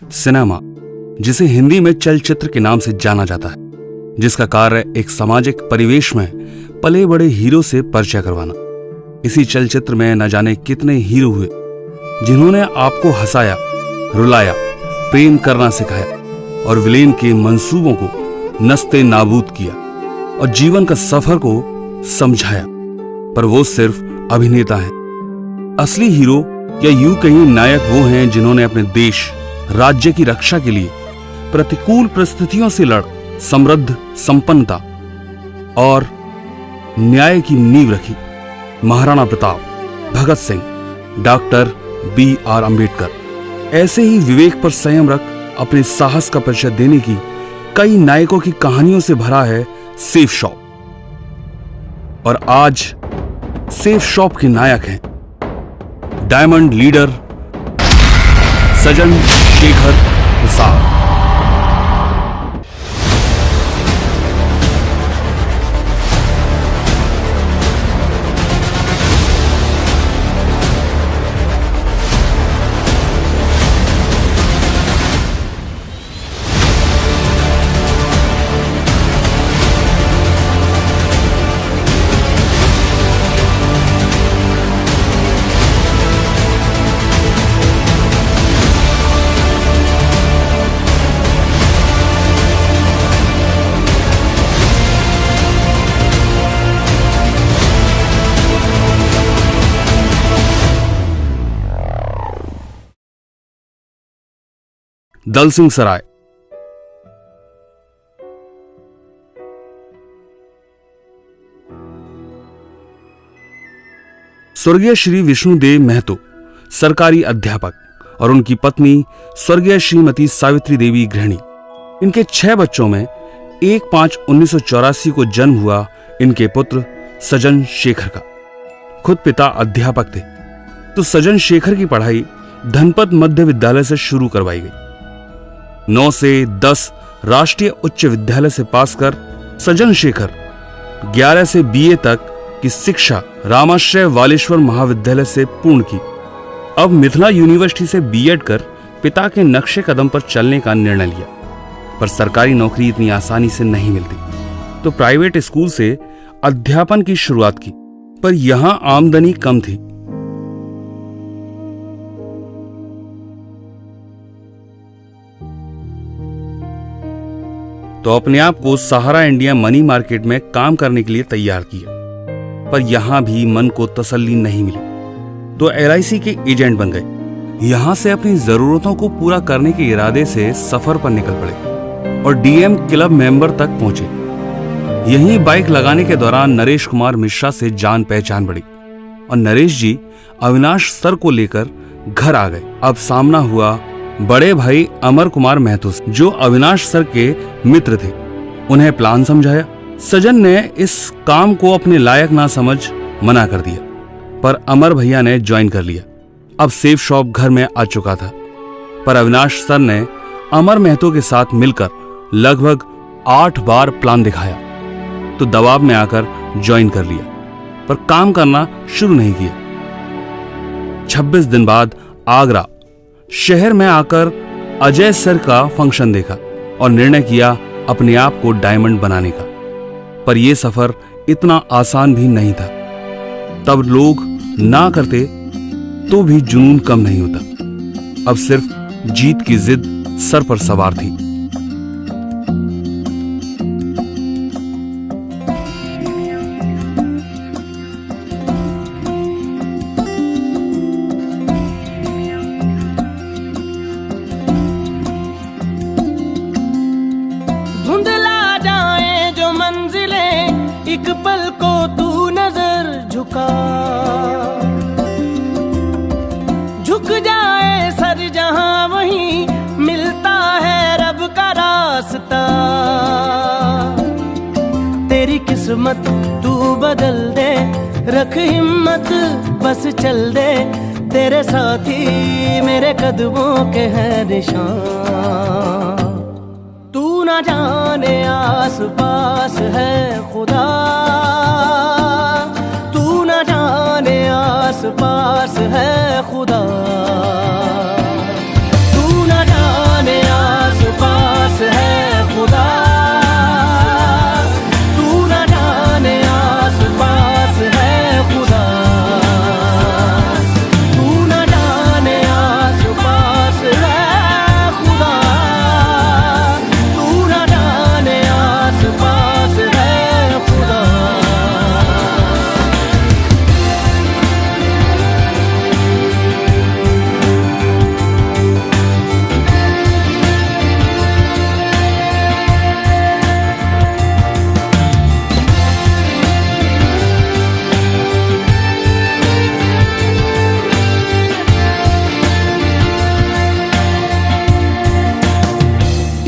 Cinema, जिसे हिंदी में चलचित्र के नाम से जाना जाता है, जिसका कार्य एक सामाजिक परिवेश में पले बड़े हीरो से परिचय करवाना। इसी चलचित्र में न जाने कितने हीरो हुए जिन्होंने आपको हंसाया, रुलाया, प्रेम करना सिखाया और विलेन के मंसूबों को नस्ते नाबूद किया और जीवन का सफर को समझाया। पर वो सिर्फ अभिनेता हैं। असली हीरो या यूं कहीं नायक वो हैं जिन्होंने अपने देश, राज्य की रक्षा के लिए प्रतिकूल परिस्थितियों से लड़ समृद्ध, संपन्नता और न्याय की नींव रखी। Maharana Pratap, Bhagat Singh, doctor B.R. अम्बेडकर। ऐसे ही विवेक पर संयम रख अपने साहस का परिचय देने की कई नायकों की कहानियों से भरा है सेफ शॉप। और आज सेफ शॉप के नायक हैं डायमंड लीडर सजन शेखर प्रसाद। दल सिंह सराय। स्वर्गीय श्री विष्णुदेव महतो सरकारी अध्यापक और उनकी पत्नी स्वर्गीय श्रीमती सावित्री देवी गृहिणी। इनके 6 बच्चों में 1/5/1984 को जन्म हुआ इनके पुत्र सजन शेखर का। खुद पिता अध्यापक थे, तो सजन शेखर की पढ़ाई धनपत मध्य विद्यालय से शुरू करवाई गई। 9 से 10 राष्ट्रीय उच्च विद्यालय से पास कर सजन शेखर 11 से BA तक की शिक्षा रामाश्रय वालेश्वर महाविद्यालय से पूर्ण की। अब मिथिला यूनिवर्सिटी से B.Ed कर पिता के नक्शे कदम पर चलने का निर्णय लिया। पर सरकारी नौकरी इतनी आसानी से नहीं मिलती, तो प्राइवेट स्कूल से अध्यापन की शुरुआत की। पर यहां आमदनी कम थी। तो अपने आप को सहारा इंडिया मनी मार्केट में काम करने के लिए तैयार किया। पर यहां भी मन को तसल्ली नहीं मिली, तो LIC के एजेंट बन गए। यहां से अपनी जरूरतों को पूरा करने के इरादे से सफर पर निकल पड़े और DM क्लब मेंबर तक पहुंचे। यहीं बाइक लगाने के दौरान नरेश कुमार मिश्रा से जान पहचान बढ़ी और नरेश जी अविनाश सर को लेकर घर आ गए। अब सामना हुआ बड़े भाई अमर कुमार महतो, जो अविनाश सर के मित्र थे। उन्हें प्लान समझाया। सजन ने इस काम को अपने लायक ना समझ मना कर दिया, पर अमर भैया ने ज्वाइन कर लिया। अब सेफ शॉप घर में आ चुका था, पर अविनाश सर ने अमर महतो के साथ मिलकर लगभग 8 बार प्लान दिखाया, तो दबाव में आकर ज्वाइन कर लिया, पर काम करना शुरू नहीं किया। 26 दिन बाद आगरा शहर में आकर अजय सर का फंक्शन देखा और निर्णय किया अपने आप को डायमंड बनाने का। पर यह सफर इतना आसान भी नहीं था। तब लोग ना करते तो भी जुनून कम नहीं होता। अब सिर्फ जीत की जिद सर पर सवार थी। एक पल को तू नजर झुक जाए सर जहां वहीं मिलता है रब का रास्ता। तेरी किस्मत तू बदल दे, रख हिम्मत बस चल दे। तेरे साथी मेरे कदमों के हैं निशान। तू ना जाने आस पास है खुदा, तू ना जाने पास है खुदा, तू न जाने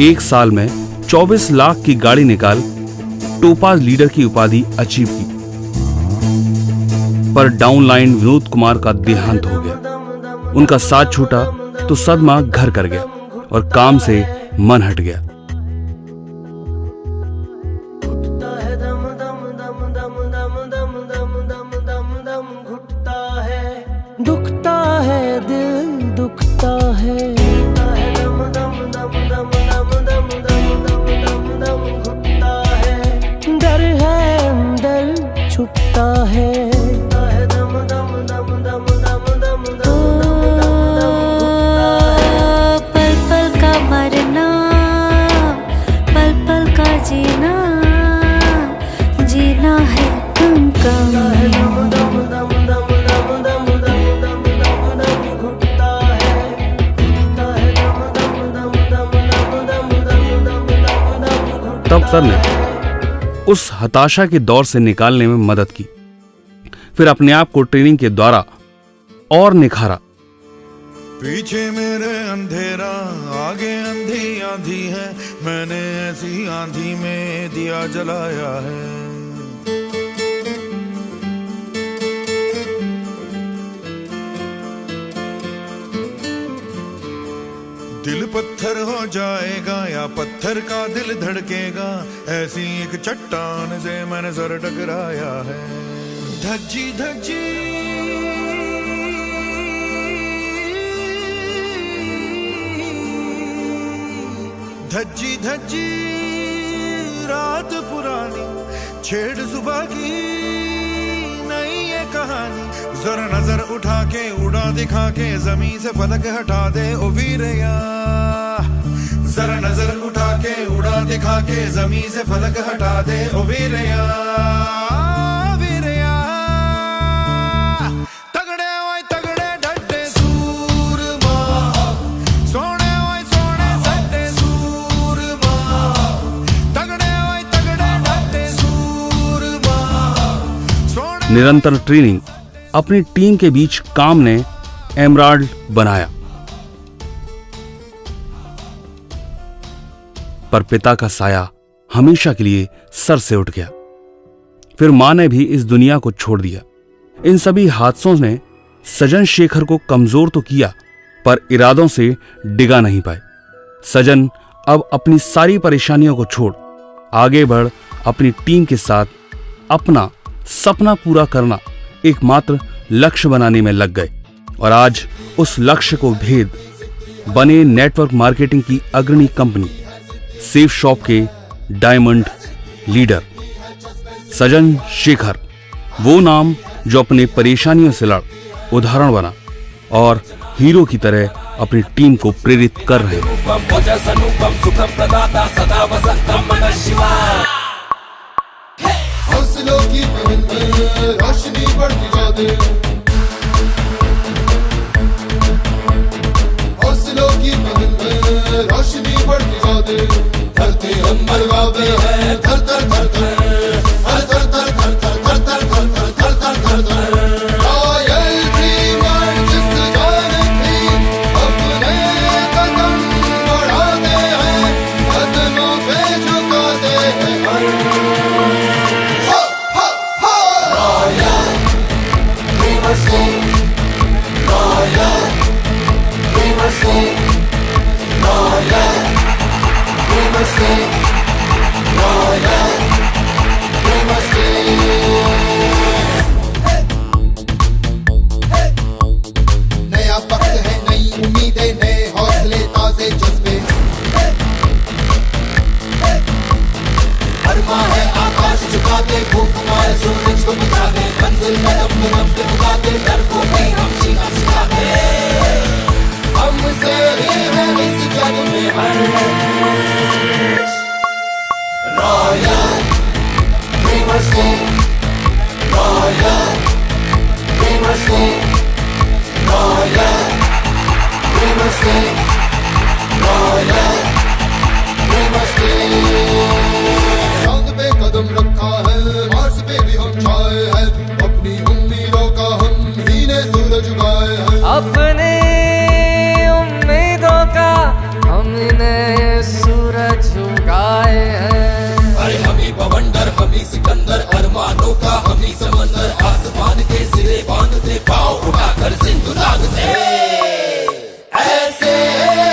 एक साल में 24 लाख की गाड़ी निकाल टोपाज लीडर की उपाधि अचीव की। पर डाउनलाइन विनोद कुमार का देहांत हो गया। उनका साथ छूटा तो सदमा घर कर गया और काम से मन हट गया। दुखता है दिल, दुखता है, डर है अंदर छुपता है, पल पल का मरना, पल पल का जीना, जीना है कम कम। तब सर ने उस हताशा के दौर से निकालने में मदद की। फिर अपने आप को ट्रेनिंग के द्वारा और निखारा। पीछे मेरे अंधेरा, आगे अंधी आंधी है, मैंने ऐसी आंधी में दिया जलाया है। दिल पत्थर हो जाएगा या पत्थर का दिल धड़केगा, ऐसी एक चट्टान से मैंने सर टकराया है। धज्जी धज्जी धज्जी धज्जी रात पुरानी, छेड़ सुबह की नई ये कहानी। जरा नजर उठा के उड़ा दिखा के जमीन से फलक हटा दे ओ वीरया। जरा नजर उठा के उड़ा दिखा के जमीन से फलक हटा दे ओ वीरया। वीरया तगड़े ओए तगड़े डड्डे सूरमा, सोने ओए सोने सड्डे सूरमा, तगड़े ओए तगड़े डड्डे सूरमा, सोने। निरंतर ट्रेनिंग अपनी टीम के बीच काम ने एमराल्ड बनाया। पर पिता का साया हमेशा के लिए सर से उठ गया। फिर मां ने भी इस दुनिया को छोड़ दिया। इन सभी हादसों ने सजन शेखर को कमजोर तो किया, पर इरादों से डिगा नहीं पाए। सजन अब अपनी सारी परेशानियों को छोड़ आगे बढ़ अपनी टीम के साथ अपना सपना पूरा करना एकमात्र लक्ष्य बनाने में लग गए। और आज उस लक्ष्य को भेद बने नेटवर्क मार्केटिंग की अग्रणी कंपनी सेफ शॉप के डायमंड लीडर। सजन शेखर वो नाम जो अपने परेशानियों से लड़ उदाहरण बना और हीरो की तरह अपनी टीम को प्रेरित कर रहे हैं। हौसलों की पहन में रोशनी बढ़ती जाती, हौसलों की पहन में रोशनी बढ़ती जाती। धरती हम मरवाते हैं थर थर थर थर, हर थर थर थर थर थर थर थर थर थर थर थर। कायल थी मैं जिस जान थी, अपने कदम बढ़ाते हैं, कदमों पे झुकाते हैं। नया वक्त है, नई उम्मीदें, नए हौसले, ताजे जज्बे। अरमा है आकाश झुकाते, भूख मारे सूरज को बुझाते, मंजिल कदम कदम पे उठाते, डर को भी हम जीना सिखाते। हमसे ही है इस जग में हर royal, we must stay royal, we must stay royal, we must stay royal, we must stay। चांद पे कदम रखा है, मार्स पे भी हम छाए हैं, अपनी उम्मीदों का हैदर हम ही सिकंदर, अरमानों का हम ही समंदर, आसमान के सिरे बांधते, पाँव उठाकर सिंधु लांघते। ऐसे